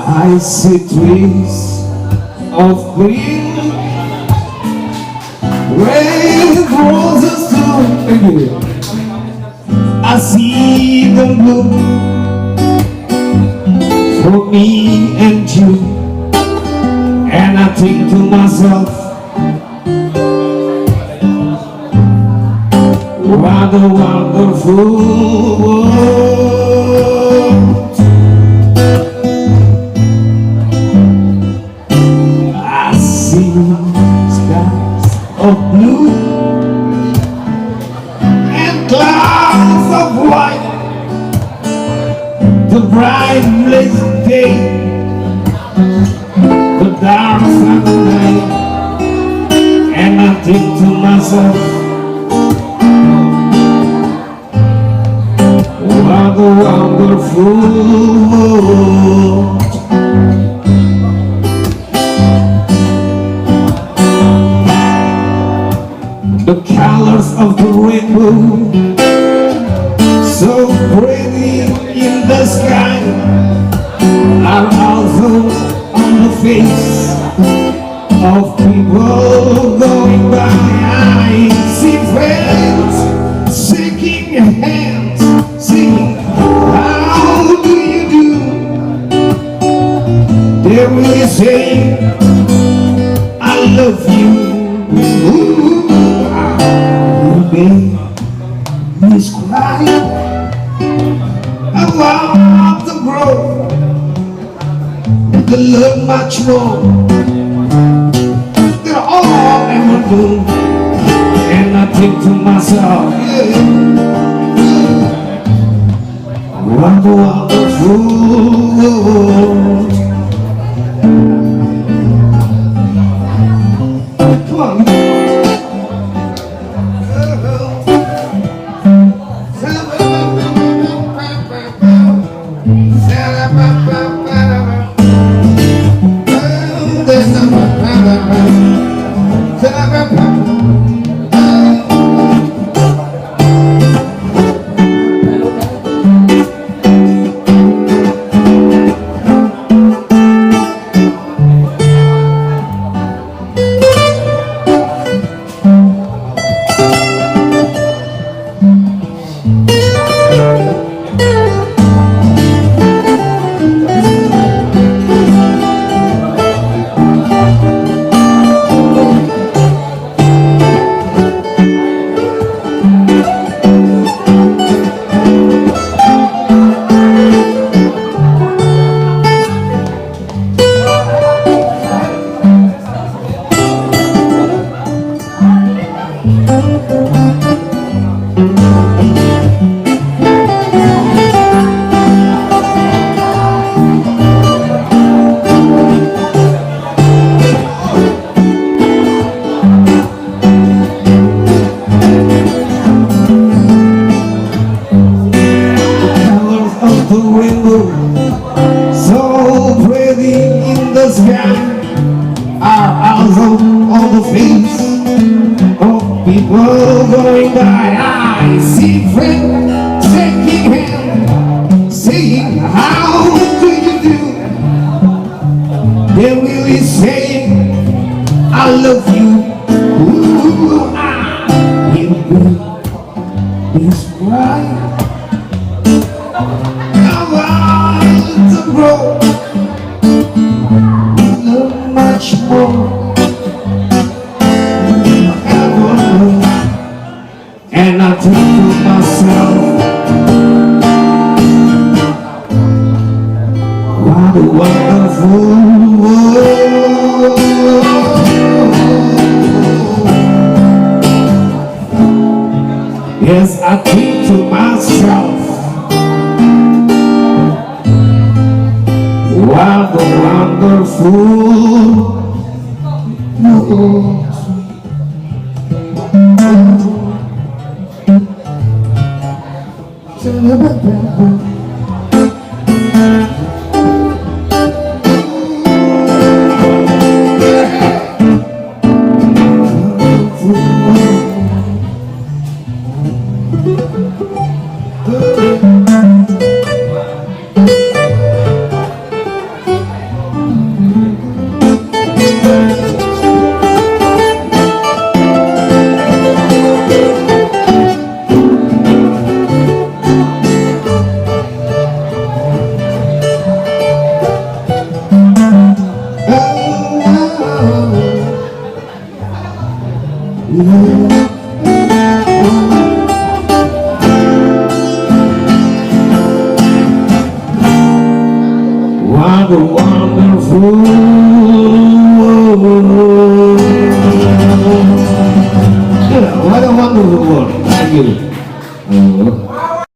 I see trees of green, red roses too. I see them bloom for me and you, and I think to myself, what a wonderful world. I see skies of blue and clouds of white, the bright blazing day, the dark sunny night, and I think to myself, what a wonderful world. The colors of the rainbow, so pretty in the sky, are also on the face of people going by. I see friends shaking hands, singing, how do you do? They really say, I love you. Ooh, Miss crying about the growth, the love much more than all ever do. And I think to myself, yeah, what a wonderful world. Come on. So pretty in the sky are also on the face of people going by. I see friends shaking hands, saying, how do you do? They really say, I love you. Ooh, I will be right. To grow, love much more ever know. And I think to myself, what a wonderful world. Yes, I think to myself, what a wonderful world. What a wonderful